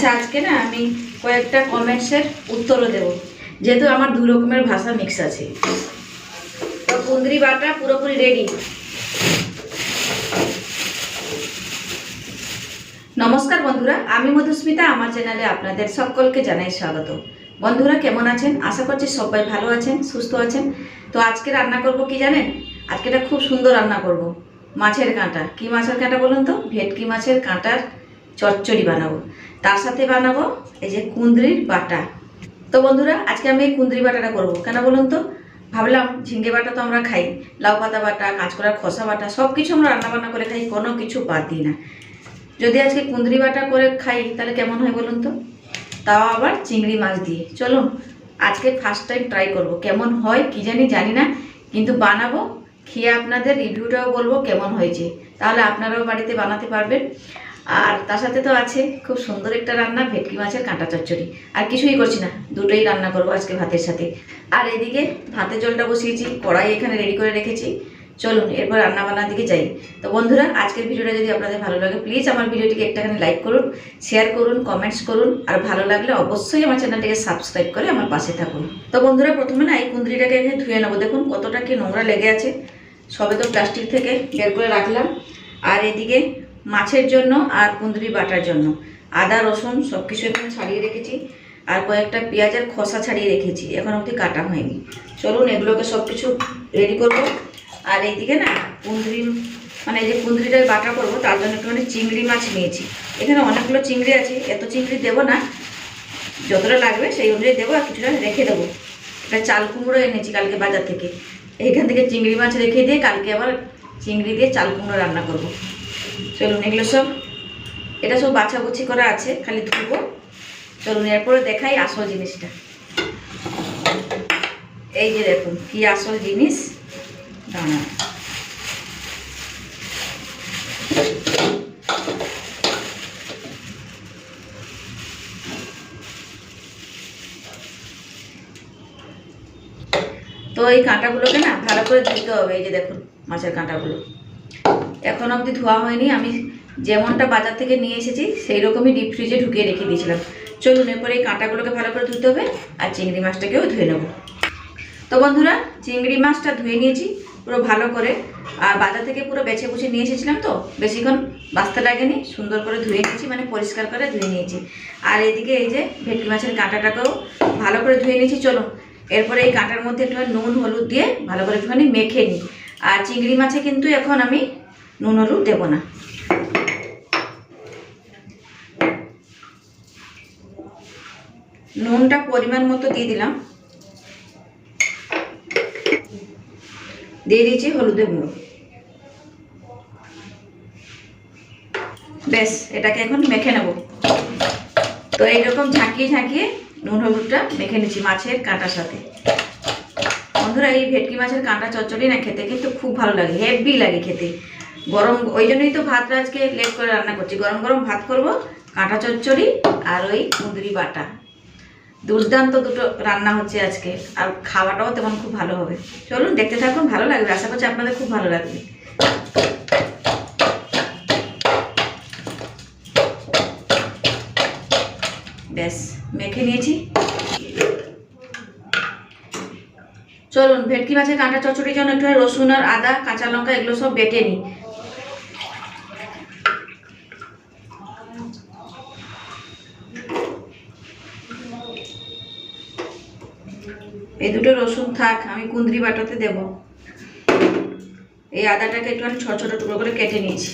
আচ্ছা, আজকে না আমি কয়েকটা কমেন্টসের উত্তরও দেব, যেহেতু আমার দুই রকমের ভাষা মিক্স আছে। তো কুঁদরি বাটা পুরোপুরি রেডি। নমস্কার বন্ধুরা, আমি মধুস্মিতা। আমার চ্যানেলে আপনাদের সকলকে জানাই স্বাগত। বন্ধুরা কেমন আছেন? আশা করছি সবাই ভালো আছেন, সুস্থ আছেন। তো আজকে রান্না করব কি জানেন? আজকে এটা খুব সুন্দর রান্না করব, মাছের কাঁটা। কি মাছের কাঁটা বলুন তো? ভেটকি মাছের কাঁটার চচ্চড়ি বানাবো। তার সাথে বানাবো এই যে কুঁদরির বাটা। তো বন্ধুরা আজকে আমি এই কুঁদরি বাটাটা করবো কেন বলুন তো? ভাবলাম ঝিঙ্গে বাটা তো আমরা খাই, লাউ পাতা বাটা, কাঁচকলার খোসা বাটা, সব কিছু আমরা রান্নাবান্না করে খাই, কোনো কিছু বাদ দিই না। যদি আজকে কুঁদরি বাটা করে খাই তাহলে কেমন হয় বলুন তো? তাও আবার চিংড়ি মাছ দিয়ে। চলুন আজকে ফার্স্ট টাইম ট্রাই করব, কেমন হয় কি জানি না, কিন্তু বানাবো, খেয়ে আপনাদের রিভিউটাও বলবো কেমন হয়েছে, তাহলে আপনারাও বাড়িতে বানাতে পারবেন। আর তার সাথে তো আছে খুব সুন্দর একটা রান্না, ভেটকি মাছের কাঁটা চচ্চড়ি। আর কিছুই করছি না, দুটোই রান্না করবো আজকে ভাতের সাথে। আর এদিকে ভাতের জলটা বসিয়েছি, কড়াই এখানে রেডি করে রেখেছি। চলুন এরপর রান্নাবান্নার দিকে যাই। তো বন্ধুরা আজকের ভিডিওটা যদি আপনাদের ভালো লাগে, প্লিজ আমার ভিডিওটিকে একটাখানি লাইক করুন, শেয়ার করুন, কমেন্টস করুন, আর ভালো লাগলে অবশ্যই আমার চ্যানেলটিকে সাবস্ক্রাইব করে আমার পাশে থাকুন। তো বন্ধুরা প্রথমে না এই কুঁদরিটাকে এখানে ধুয়ে নেবো। দেখুন কতটা কি নোংরা লেগে আছে, সবে তো প্লাস্টিক থেকে বের করে রাখলাম। আর এদিকে মাছের জন্য আর কুঁদরি বাটার জন্য আদা রসুন সব কিছু এখানে ছাড়িয়ে রেখেছি, আর কয়েকটা পেঁয়াজের খোসা ছাড়িয়ে রেখেছি, এখন অবধি কাটা হয়নি। চলুন এগুলোকে সব কিছু রেডি করবো। আর এইদিকে না কুঁদরি, মানে এই যে কুঁদরিটার বাটা করবো তার জন্য একটুখানি চিংড়ি মাছ নিয়েছি। এখানে অনেকগুলো চিংড়ি আছে, এত চিংড়ি দেবো না, যতটা লাগবে সেই অনুযায়ী দেবো, আর কিছুটা রেখে দেবো। এটা চাল কুমড়ো এনেছি কালকে বাজার থেকে, এইখান থেকে চিংড়ি মাছ রেখে দিয়ে কালকে আবার চিংড়ি দিয়ে চাল কুমড়ো রান্না করবো। চলুন এগুলো সব, এটা সব বাছাবুছি করা আছে, খালি ধুবো। চলুন এরপরে দেখাই আসল জিনিসটা। এই যে দেখুন কি আসল জিনিস, দাঁড়া। তো এই কাঁটাগুলোকে না ভালো করে ধুতে হবে। এই যে দেখুন মাছের কাঁটাগুলো এখন অবধি ধোয়া হয়নি, আমি যেমনটা বাজার থেকে নিয়ে এসেছি সেই রকমই ডিপ ফ্রিজে ঢুকিয়ে রেখে দিয়েছিলাম। চলুন এরপরে এই কাঁটাগুলোকে ভালো করে ধুতে হবে, আর চিংড়ি মাছটাকেও ধুয়ে নেব। তো বন্ধুরা চিংড়ি মাছটা ধুয়ে নিয়েছি পুরো ভালো করে, আর বাজার থেকে পুরো বেছে বুছে নিয়ে এসেছিলাম, তো বেশিক্ষণ বাঁচতে লাগেনি, সুন্দর করে ধুয়ে নিয়েছি, মানে পরিষ্কার করে ধুয়ে নিয়েছি। আর এদিকে এই যে ভেটকি মাছের কাঁটাটাকেও ভালো করে ধুয়ে নিয়েছি। চলুন এরপরে এই কাঁটার মধ্যে একটু নুন হলুদ দিয়ে ভালো করে একটুখানি মেখে নিই। আর চিংড়ি মাছে কিন্তু এখন আমি নুন হলুদ দেবো না। নুনটা পরিমাণ মতো দিয়ে দিলাম, দিয়ে দিয়েছি হলুদের গুঁড়ো। বেশ এটাকে এখন মেখে নেব। তো এইরকম ঝাঁকিয়ে ঝাঁকিয়ে নুন হলুদটা মেখে নিচ্ছি মাছের কাঁটার সাথে। বন্ধুরা এই ভেটকি মাছের কাঁটা চচ্চড়ি না খেতে কিন্তু খুব ভালো লাগে, হেভি লাগে খেতে। গরম, ওই জন্যই তো ভাতটা আজকে লেট করে রান্না করছি, গরম গরম ভাত করব, কাঁটা চচ্চড়ি আর ওই কুঁদরি বাটা। দুর্দান্ত দুটো রান্না হচ্ছে আজকে, আর খাওয়াটাও তেমন খুব ভালো হবে। চলুন দেখতে থাকুন, ভালো লাগবে, আশা করছি আপনাদের খুব ভালো লাগবে। ব্যাস মেখে নিয়েছি। চলুন ভেটকি মাছের কাঁটা চচ্চড়ির জন্য একটু রসুন আর আদা কাঁচা লঙ্কা এগুলো সব বেটে নিই। এই দুটো রসুন থাক, আমি কুঁদরি বাটাতে দেব। এই আদাটাকে একটুখানি ছোট ছোট টুকরো করে কেটে নিয়েছি।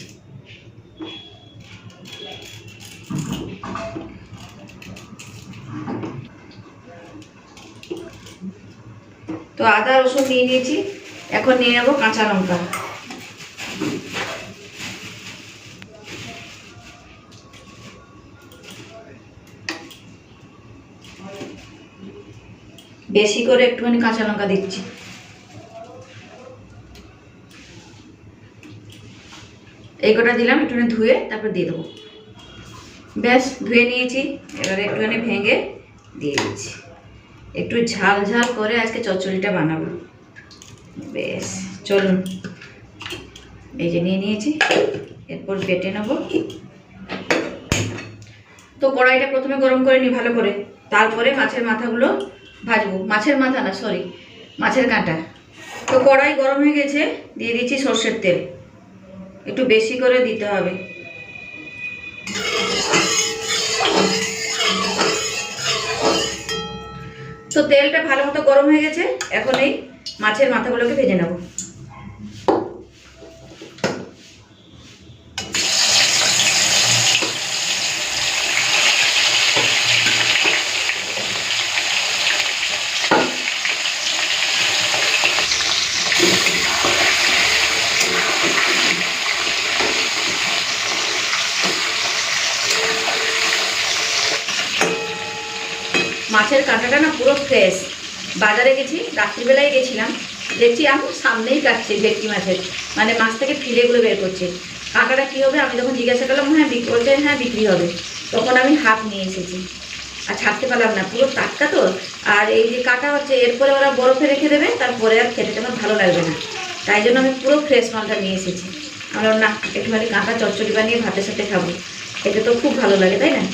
তো আদা রসুন নিয়ে নিয়েছি, এখন নিয়ে নেব কাঁচা লঙ্কা। বেশি করে একটুখানি কাঁচা লঙ্কা দিচ্ছি। এই কটা দিলাম, একটুখানি ধুয়ে তারপর দিয়ে দেবো। ব্যাস ধুয়ে নিয়েছি, এবারে একটুখানি ভেঙে দিয়ে দিচ্ছি। একটু ঝাল ঝাল করে আজকে চচ্চড়িটা বানাবো। বেশ চলুন এই যে নিয়ে নিয়েছি, এরপর বেটে নেব। তো কড়াইটা প্রথমে গরম করে নিই ভালো করে, তারপরে মাছের মাথাগুলো ভাজবো। মাছের মাথা না, সরি, মাছের কাঁটা। তো কড়াই গরম হয়ে গেছে, দিয়ে দিচ্ছি সর্ষের তেল, একটু বেশি করে দিতে হবে। তো তেলটা ভালো মতো গরম হয়ে গেছে, এখন এই মাছের মাথাগুলোকে ভেজে নেব। মাছের কাঁটাটা না পুরো ফ্রেশ। বাজারে গেছি, রাত্রিবেলায় গেছিলাম, দেখছি আমার সামনেই কাটছে ভেটকি মাছের, মানে মাছ থেকে ফিলেগুলো বের করছে। কাঁটাটা কী হবে আমি যখন জিজ্ঞাসা করলাম, হ্যাঁ বলছে হ্যাঁ বিক্রি হবে, তখন আমি হাফ নিয়ে এসেছি আর ছাড়তে পারলাম না, পুরো টাটকা তো। আর এই যে কাটা হচ্ছে এরপরে ওরা বরফে রেখে দেবে, তারপরে আর খেতে আমার ভালো লাগবে না, তাই জন্য আমি পুরো ফ্রেশ মালটা নিয়ে এসেছি। আমরা না একটুখানি কাঁটা চচ্চড়ি বানিয়ে ভাতের সাথে খাবো, খেতে তো খুব ভালো লাগে, তাই না?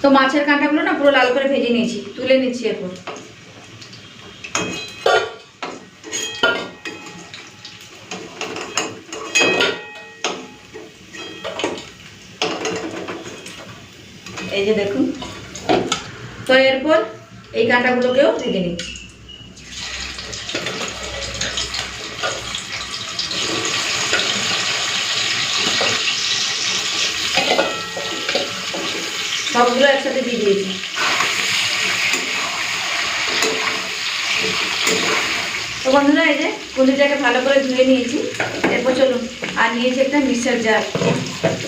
তো মাছের কাঁটাগুলো না পুরো লাল করে ভেজে নিয়েছি, তুলে নিচ্ছি এরপর। এই যে দেখুন, তো এরপর এই কাঁটাগুলোকেও ভেজে নিচ্ছি। সবগুলো একসাথে দিয়ে দিয়েছি। তো বন্ধুরা, এই যে কুঁদরিটাকে ভালো করে ধুয়ে নিয়েছি, এরপর চলুন আর নিয়েছি একটা মিক্সার জার।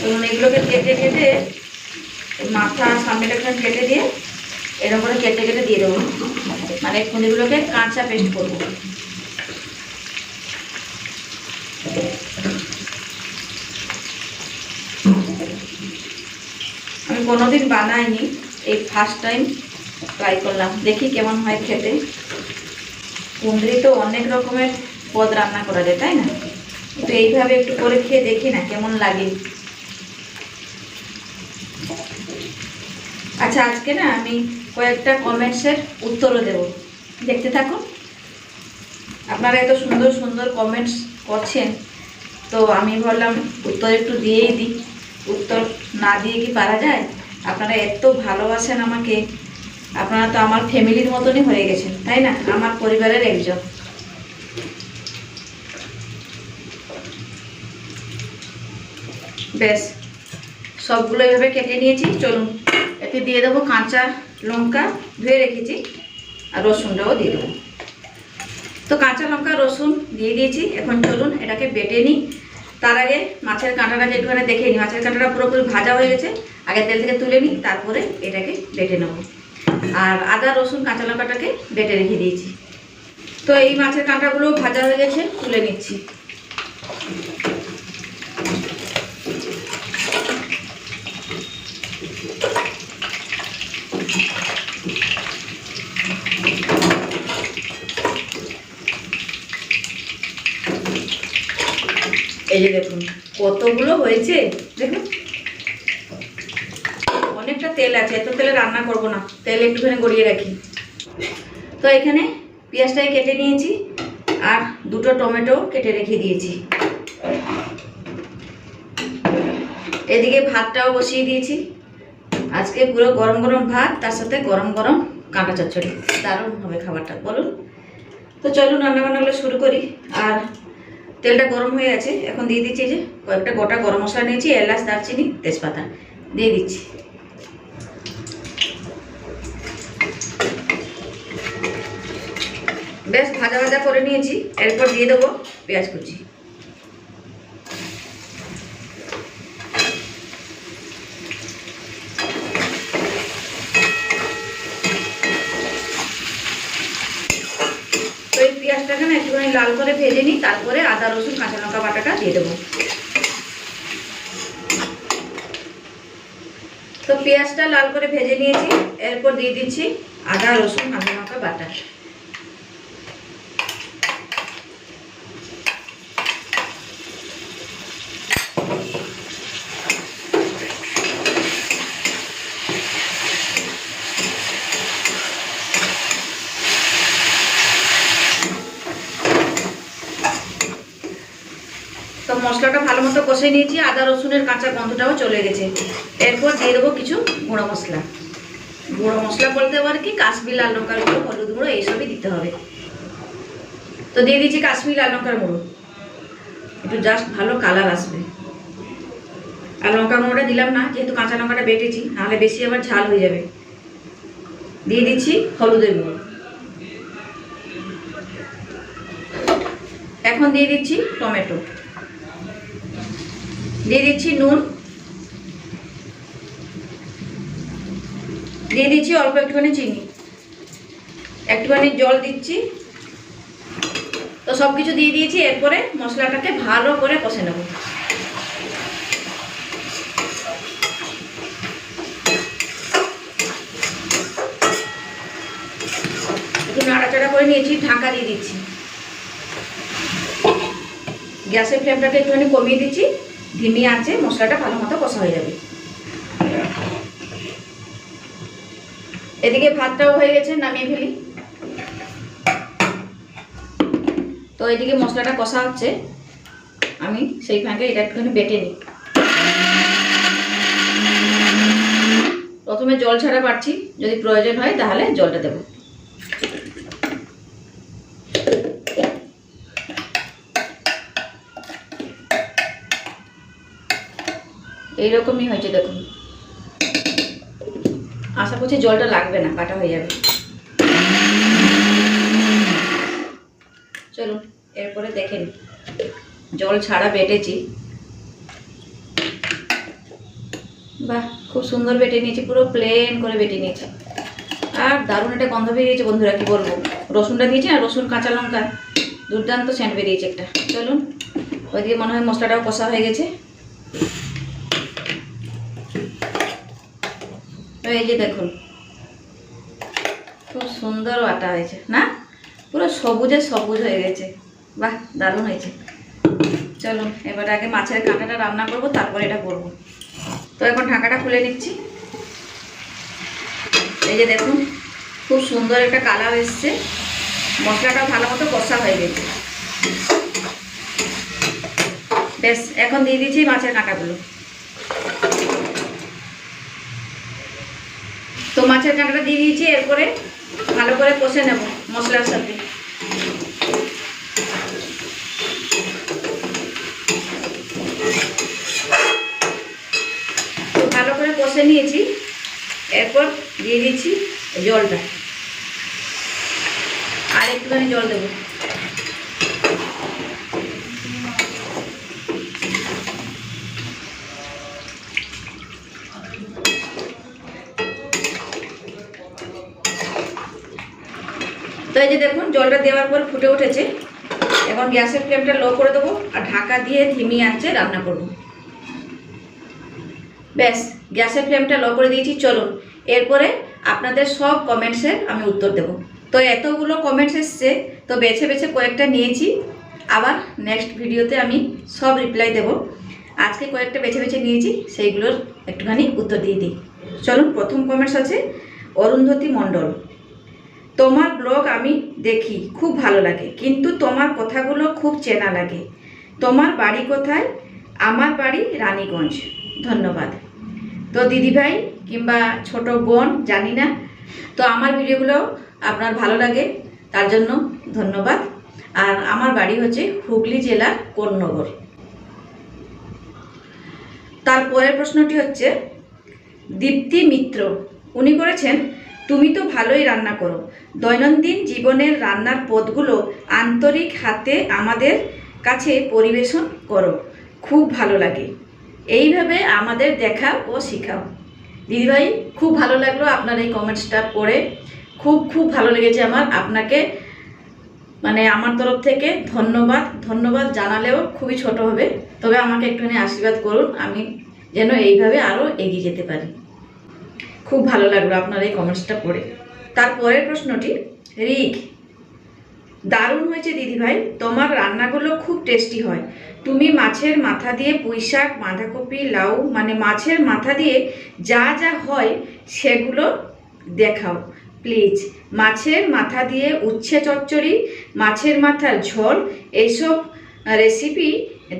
চলুন এগুলোকে কেটে কেটে মাথা সামনেটা কেটে দিয়ে এরকম করে কেটে কেটে দিয়ে দেবো, মানে কুঁদরিগুলোকে কাঁচা পেস্ট করবো। আমি কোনোদিন বানাইনি, এই ফার্স্ট টাইম ট্রাই করলাম, দেখি কেমন হয় খেতে। কুঁদরি তো অনেক রকমের পদ রান্না করা যায়, তাই না? তো এইভাবে একটু করে খেয়ে দেখি না কেমন লাগে। আচ্ছা, আজকে না আমি কয়েকটা কমেন্টসের উত্তরও দেব, দেখতে থাকুন। আপনারা এত সুন্দর সুন্দর কমেন্টস করছেন, তো আমি ভাবলাম উত্তর একটু দিয়েই দিই। উত্তর না দিয়ে কি পারা যায়? আপনারা এত ভালোবাসেন আমাকে, আপনারা তো আমার ফ্যামিলির মতনই হয়ে গেছেন, তাই না? আমার পরিবারের একজন। বেশ, সবগুলো এভাবে কেটে নিয়েছি। চলুন এতে দিয়ে দেবো কাঁচা লঙ্কা, ধুয়ে রেখেছি, আর রসুনটাও দিয়ে দেবো। তো কাঁচা লঙ্কা রসুন দিয়ে দিয়েছি, এখন চলুন এটাকে বেটে নিই। তার আগে মাছের কাঁটাটা যেটুখানে দেখে নিই, মাছের কাঁটাটা পুরোপুরি ভাজা হয়ে গেছে, আগে তেল থেকে তুলে নিই, তারপরে এটাকে বেটে নেব। আর আদা রসুন কাঁচা লঙ্কাটাকে বেটে রেখে দিয়েছি। তো এই মাছের কাঁটাগুলো ভাজা হয়ে গেছে, তুলে নিচ্ছি। এই যে দেখুন কতগুলো হয়েছে, দেখুন অনেকটা তেল আছে, এত তেলে রান্না করব না, তেল একটুখানি গড়িয়ে রাখি। তো এখানে পেঁয়াজটাকে কেটে নিয়েছি আর দুটো টমেটো কেটে রেখে দিয়েছি। এদিকে ভাতটাও বসিয়ে দিয়েছি, আজকে পুরো গরম গরম ভাত, তার সাথে গরম গরম কাঁটা চচ্চড়ি, দারুণ হবে খাবারটা, বলুন। তো চলুন রান্নাবান্নাগুলো শুরু করি। আর তেলটা গরম হয়ে গেছে, এখন দিয়ে দিচ্ছি যে কয়েকটা গোটা গরম মশলা নিয়েছি, এলাচ দারচিনি তেজপাতা দিয়ে দিচ্ছি। বেশ ভাজা ভাজা করে নিয়েছি, এরপর দিয়ে দেবো পেঁয়াজ কুচি। তো এই পেঁয়াজটাকে না একটুখানি লাল করে ভেজে নিই, তারপরে আদা রসুন কাঁচা লঙ্কা বাটাটা দিয়ে দেবো। তো পেঁয়াজটা লাল করে ভেজে নিয়েছি, এরপর দিয়ে দিচ্ছি আদা রসুন কাঁচা লঙ্কা বাটা। মশলাটা ভালো মতো কষে নিয়েছি, আদা রসুনের কাঁচা গন্ধটাও চলে গেছে। এরপর দিয়ে দেবো কিছু গুঁড়ো মশলা। গুঁড়ো মশলা বলতে আর কি কাশ্মীর লাল লঙ্কার গুঁড়ো, হলুদ গুঁড়ো এইসবই দিতে হবে। তো দিয়ে দিচ্ছি কাশ্মীর লাল লঙ্কার গুঁড়ো, একটু জাস্ট ভালো কালার আসবে। আর লঙ্কা গুঁড়োটা দিলাম না, যেহেতু কাঁচা লঙ্কাটা বেটেছি, নাহলে বেশি আবার ঝাল হয়ে যাবে। দিয়ে দিচ্ছি হলুদের গুঁড়ো। এখন দিয়ে দিচ্ছি টমেটো, দিয়ে দিচ্ছি নুন, দিয়ে দিচ্ছি অল্প একটুখানি চিনি, একটুখানি জল দিচ্ছি। তো সব কিছু দিয়ে দিয়েছি। এরপরে মশলাটাকে ভালো করে কষে নেব। একটু নাড়াচাড়া করে নিয়েছি, ঢাকা দিয়ে দিচ্ছি। গ্যাসের ফ্লেমটাকে একটুখানি কমিয়ে দিচ্ছি, ধিমি আঁচে মশলাটা ভালো মতো কষা হয়ে যাবে। এদিকে ভাতটাও হয়ে গেছে, নামিয়ে ফেলি। তো এদিকে মশলাটা কষা হচ্ছে, আমি সেই ফাঁকে এটা একটুখানি বেটে নিই। প্রথমে জল ছাড়া বাড়ছি, যদি প্রয়োজন হয় তাহলে জলটা দেব। এইরকমই হয়েছে দেখুন, আশা করছি জলটা লাগবে না, কাটা হয়ে যাবে। চলুন এরপরে দেখেন, জল ছাড়া বেটেছি। বাহ, খুব সুন্দর বেটে নিয়েছি, পুরো প্লেন করে বেটে নিয়েছি। আর দারুণ একটা গন্ধ বেরিয়েছে বন্ধুরা, কি বলবো। রসুনটা দিয়েছি না, রসুন কাঁচা লঙ্কা, দুর্দান্ত সেন্ট বেরিয়েছে একটা। চলুন, ওইদিকে মনে হয় মশলাটাও কষা হয়ে গেছে। এই যে দেখুন, খুব সুন্দর বাটা হয়েছে না, পুরো সবুজে সবুজ হয়ে গেছে। বাহ, দারুণ হয়েছে। চলুন এবার আগে মাছের কাঁটাটা রান্না করব, তারপর এটা করব। তো এখন ঢাকাটা খুলে নিচ্ছি। এই যে দেখুন, খুব সুন্দর একটা কালার এসছে, মশলাটা ভালো মতো কষা হয়ে গেছে। বেশ, এখন দিয়ে দিচ্ছি মাছের কাঁটাগুলো। তো মাছের কাঁটাটা দিয়ে দিয়েছি, এরপরে ভালো করে কষে নেব মশলার সাথে। তো ভালো করে কষে নিয়েছি, এরপর দিয়ে দিচ্ছি জলটা, আর একটুখানি জল দেবো। তো এই যে দেখুন, জলটা দেওয়ার পর ফুটে উঠেছে। এখন গ্যাসের ফ্লেমটা লো করে দেবো আর ঢাকা দিয়ে ধিমি আঁচে রান্না করব। ব্যাস, গ্যাসের ফ্লেমটা লো করে দিয়েছি। চলুন এরপরে আপনাদের সব কমেন্টসের আমি উত্তর দেব। তো এতগুলো কমেন্টস এসছে, তো বেছে বেছে কয়েকটা নিয়েছি, আবার নেক্সট ভিডিওতে আমি সব রিপ্লাই দেব। আজকে কয়েকটা বেছে বেছে নিয়েছি, সেইগুলোর একটুখানি উত্তর দিয়ে দিই। চলুন, প্রথম কমেন্টস আছে অরুন্ধতী মণ্ডল। তোমার ব্লগ আমি দেখি, খুব ভালো লাগে, কিন্তু তোমার কথাগুলো খুব চেনা লাগে। তোমার বাড়ি কোথায়? আমার বাড়ি রানীগঞ্জ। ধন্যবাদ। তো দিদিভাই কিংবা ছোট বোন জানি না, তো আমার ভিডিওগুলো আপনার ভালো লাগে, তার জন্য ধন্যবাদ। আর আমার বাড়ি হচ্ছে হুগলি জেলার কোন্নগর। তারপরের প্রশ্নটি হচ্ছে দীপ্তি মিত্র, উনি করেছেন, তুমি তো ভালোই রান্না করো, দৈনন্দিন জীবনের রান্নার পদগুলো আন্তরিক হাতে আমাদের কাছে পরিবেশন করো, খুব ভালো লাগে, এইভাবে আমাদের দেখাও ও শেখাও। দিদিভাই, খুব ভালো লাগলো আপনার এই কমেন্টসটা পড়ে, খুব খুব ভালো লেগেছে আমার। আপনাকে মানে আমার তরফ থেকে ধন্যবাদ জানালেও খুবই ছোট হবে, তবে আমাকে একটুখানি আশীর্বাদ করুন, আমি যেন এইভাবে আরও এগিয়ে যেতে পারি। খুব ভালো লাগলো আপনার এই কমেন্টসটা পড়ে। তারপরের প্রশ্নটি রিক, দারুণ হয়েছে দিদিভাই, তোমার রান্নাগুলো খুব টেস্টি হয়। তুমি মাছের মাথা দিয়ে পুঁইশাক, বাঁধাকপি, লাউ, মানে মাছের মাথা দিয়ে যা যা হয় সেগুলো দেখাও প্লিজ। মাছের মাথা দিয়ে উচ্ছে চচ্চড়ি, মাছের মাথার ঝোল, এইসব রেসিপি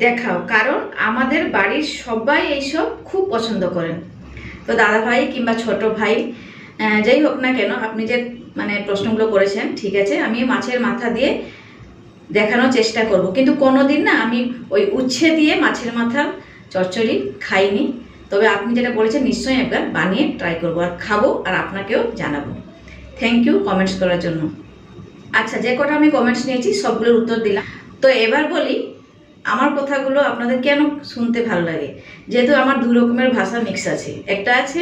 দেখাও, কারণ আমাদের বাড়ির সবাই এইসব খুব পছন্দ করেন। তো দাদা ভাই কিংবা ছোট ভাই যাই হোক না কেন, আপনি যে মানে প্রশ্নগুলো করেছেন ঠিক আছে, আমি মাছের মাথা দিয়ে দেখানোর চেষ্টা করব, কিন্তু কোনোদিন না আমি ওই উচ্ছে দিয়ে মাছের মাথার চচ্চড়ি খাইনি। তবে আপনি যেটা বলেছেন নিশ্চয়ই একবার বানিয়ে ট্রাই করবো আর খাবো, আর আপনাকেও জানাবো। থ্যাংক ইউ কমেন্টস করার জন্য। আচ্ছা, যে কটা আমি কমেন্টস নিয়েছি সবগুলোর উত্তর দিলাম। তো এবার বলি আমার কথাগুলো আপনাদের কেন শুনতে ভালো লাগে। যেহেতু আমার দু রকমের ভাষা মিক্স আছে, একটা আছে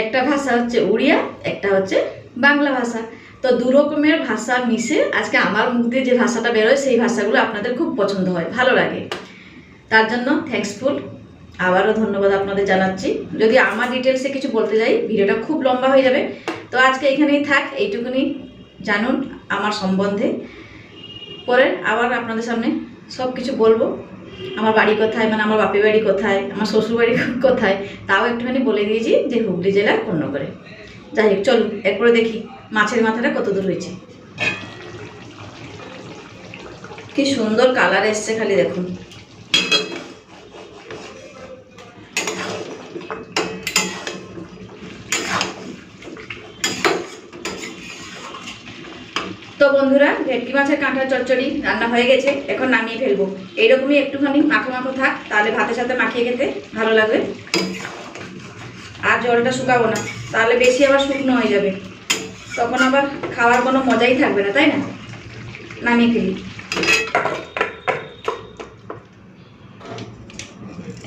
একটা ভাষা হচ্ছে উড়িয়া, একটা হচ্ছে বাংলা ভাষা। তো দু রকমের ভাষা মিশে আজকে আমার মুখ দিয়ে যে ভাষাটা বেরোয় সেই ভাষাগুলো আপনাদের খুব পছন্দ হয়, ভালো লাগে। তার জন্য থ্যাঙ্কসফুল, আবারও ধন্যবাদ আপনাদের জানাচ্ছি। যদি আমার ডিটেলসে কিছু বলতে যাই ভিডিওটা খুব লম্বা হয়ে যাবে, তো আজকে এখানেই থাক, এইটুকুনি জানুন আমার সম্বন্ধে। পরে আবার আপনাদের সামনে সব কিছু বলবো, আমার বাড়ি কোথায়, মানে আমার বাপের বাড়ি কোথায়, আমার শ্বশুর বাড়ি কোথায়, তাও একটুখানি বলে দিয়েছি যে হুগলি জেলার কোন্নগরে। যাই হোক, চলুন এরপরে দেখি মাছের মাথাটা কত দূর হয়েছে। কি সুন্দর কালার এসছে, খালি দেখুন। তো বন্ধুরা, ভেটকি মাছের কাঁঠাল চচ্চড়ি রান্না হয়ে গেছে, এখন নামিয়ে ফেলবো। এইরকমই একটুখানি মাখো মাখো থাক, তাহলে ভাতের সাথে মাখিয়ে খেতে ভালো লাগবে। আর জলটা শুকাবো না, তাহলে বেশি আবার শুকনো হয়ে যাবে, তখন আবার খাওয়ার কোনো মজাই থাকবে না, তাই না? নামিয়ে ফেলি।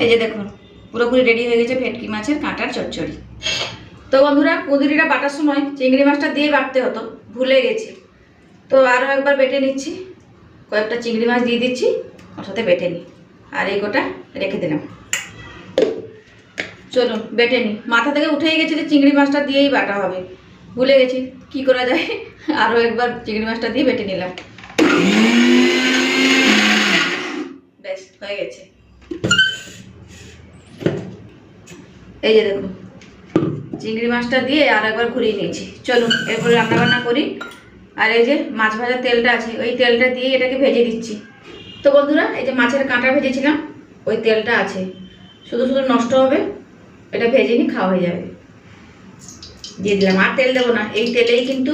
এই যে দেখুন পুরোপুরি রেডি হয়ে গেছে ভেটকি মাছের কাঁটার চচ্চড়ি। তো বন্ধুরা, কুঁদরিটা বাটার সময় চিংড়ি মাছটা দিয়ে বাটতে হতো, ভুলে গেছি। তো আরও একবার বেটে নিচ্ছি, কয়েকটা চিংড়ি মাছ দিয়ে দিচ্ছি, ওর সাথে বেটে নিই, আর এই গোটা রেখে দিলাম। চলুন বেটে নিই। মাথা থেকে উঠেই গেছে যে চিংড়ি মাছটা দিয়েই বাটা হবে, ভুলে গেছি, কি করা যায়। আরও একবার চিংড়ি মাছটা দিয়ে বেটে নিলাম, ব্যাস হয়ে গেছে। এই যে দেখুন চিংড়ি মাছটা দিয়ে আর একবার ঘুরিয়ে নিয়েছি। চলুন এরপরে রান্নাবান্না করি। আর এই যে মাছ ভাজার তেলটা আছে, ওই তেলটা দিয়ে এটাকে ভেজে দিচ্ছি। তো বন্ধুরা, এই যে মাছের কাঁটা ভেজেছিলাম, ওই তেলটা আছে, শুধু শুধু নষ্ট হবে, এটা ভেজে নিয়ে খাওয়া হয়ে যাবে। দিয়ে দিলাম, আর তেল দেবো না, এই তেলেই কিন্তু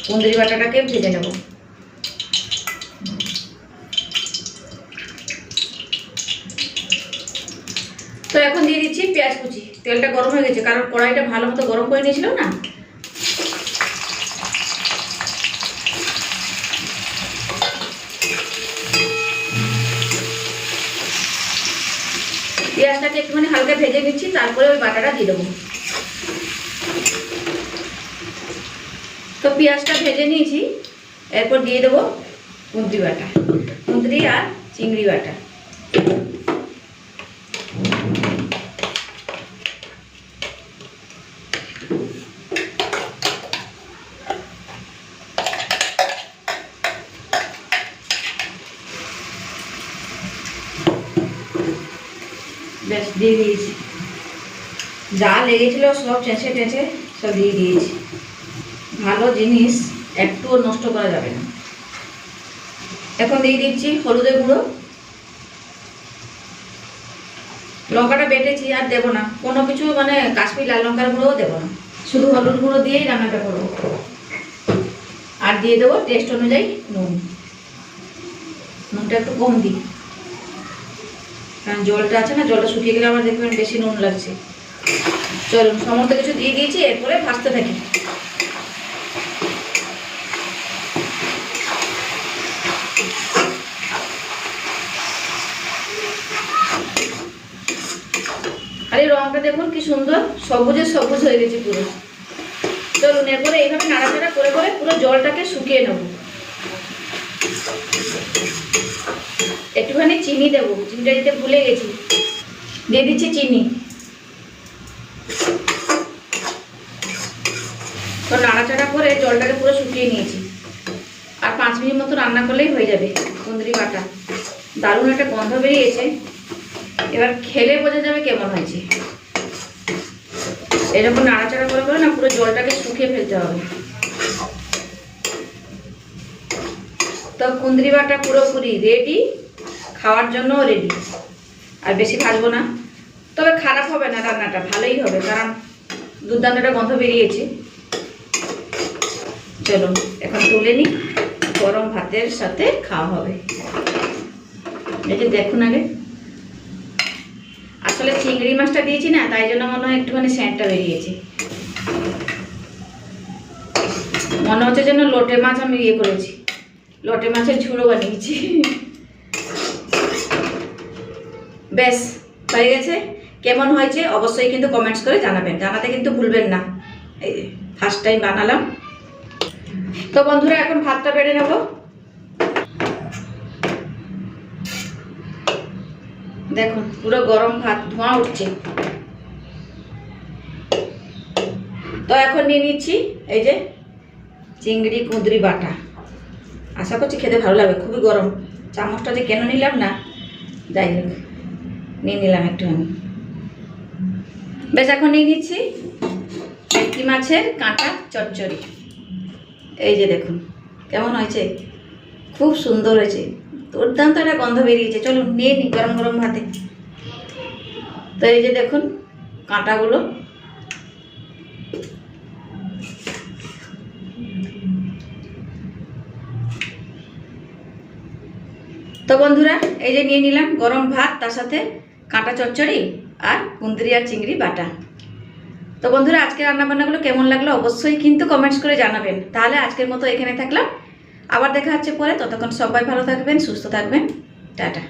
কুঁদরি বাটাটাকে ভেজে নেব। তো এখন দিয়ে দিচ্ছি পেঁয়াজ কুচি। তেলটা গরম হয়ে গেছে, কারণ কড়াইটা ভালো মতো গরম করে নিয়েছিলাম না। পেঁয়াজটাকে একটুখানি হালকা ভেজে নিচ্ছি, তারপরে ওই বাটাটা দিয়ে দেবো। তো পেঁয়াজটা ভেজে নিয়েছি, এরপর দিয়ে দেবো কুঁদরি বাটা, কুঁদরি আর চিংড়ি বাটা। বেশ দিয়ে দিয়েছি, যা লেগেছিল সব চেঁচে টেঁচে সব দিয়ে দিয়েছি। ভালো জিনিস একটুও নষ্ট করা যাবে না। এখন দিয়ে দিচ্ছি হলুদের গুঁড়ো। লঙ্কাটা বেটেছি, আর দেবো না কোনো কিছু, মানে কাশ্মীর লাল লঙ্কার গুঁড়োও দেবো না, শুধু হলুদ গুঁড়ো দিয়েই রান্নাটা করবো। আর দিয়ে দেবো টেস্ট অনুযায়ী নুন। নুনটা একটু কম দিই, কারণ জলটা আছে না, জলটা শুকিয়ে গেলে আমার দেখবেন বেশি নুন লাগছে। চলুন সমস্ত কিছু দিয়ে দিয়েছি, এরপরে ভাজতে থাকি। আর এই রঙটা দেখুন কি সুন্দর, সবুজে সবুজ হয়ে গেছে পুরো। চলুন এরপরে এইভাবে নাড়াচাড়া করে করে পুরো জলটাকে শুকিয়ে নেব। একটুখানি চিনি দেবো, চিনিটা দিতে ভুলে গেছি, দিয়ে দিচ্ছি চিনি। তো নাড়াচাড়া করে জলটাকে পুরো শুকিয়ে নিয়েছি, আর 5 মিনিট মতো রান্না করলেই হয়ে যাবে কুঁদরি বাটা। দারুণ একটা গন্ধ বেরিয়েছে, এবার খেলে বোঝা যাবে কেমন হয়েছে। এরকম নাড়াচাড়া করে করে না পুরো জলটাকে শুকিয়ে ফেলতে হবে। তো কুঁদরি বাটা পুরোপুরি রেডি। খাওয়ার জন্য রেডি। আর বেশি ভাজবো না, তবে খারাপ হবে না, রান্নাটা ভালোই হবে, কারণ দুর্দান্ত একটা গন্ধ বেরিয়েছে। চলুন এখন তুলে নিই, গরম ভাতের সাথে খাওয়া হবে। দেখে দেখুন আগে, আসলে চিংড়ি মাছটা দিয়েছি না, তাই জন্য মনে হয় একটুখানি স্যাঁটটা বেরিয়েছে। মনে হচ্ছে যেন লোটে মাছ আমি ইয়ে করেছি, লোটে মাছের ঝুড়ো বানিয়েছি। বেশ হয়ে গেছে। কেমন হয়েছে অবশ্যই কিন্তু কমেন্টস করে জানাবেন, জানাতে কিন্তু ভুলবেন না। এই যে ফার্স্ট টাইম বানালাম। তো বন্ধুরা এখন ভাতটা বেড়ে নেব। দেখুন পুরো গরম ভাত, ধোঁয়া উঠছে। তো এখন নিয়ে নিচ্ছি এই যে চিংড়ি কুঁদরি বাটা। আশা করছি খেতে ভালো লাগবে, খুবই গরম। চামচটা যে কেন নিলাম না, যাই হোক নিয়ে নিলাম একটু আমি। বেশ এখন নিয়ে নিচ্ছি ভেটকি মাছের কাঁটা চচ্চড়ি। এই যে দেখুন কেমন হয়েছে, খুব সুন্দর হয়েছে, দুর্দান্ত একটা গন্ধ বেরিয়েছে। চলুন নিয়ে নিই গরম গরম ভাতে। তো এই যে দেখুন কাঁটাগুলো, তো বন্ধুরা এই যে নিয়ে নিলাম গরম ভাত, তার সাথে কাঁটা চচ্চড়ি আর কুঁদরি আর চিংড়ি বাটা। তো বন্ধুরা আজকে রান্নাবান্নাগুলো কেমন লাগলো অবশ্যই কিন্তু কমেন্টস করে জানাবেন। তাহলে আজকের মতো এখানে থাকলাম, আবার দেখা হচ্ছে পরে। ততক্ষণ সবাই ভালো থাকবেন, সুস্থ থাকবেন, টাটা।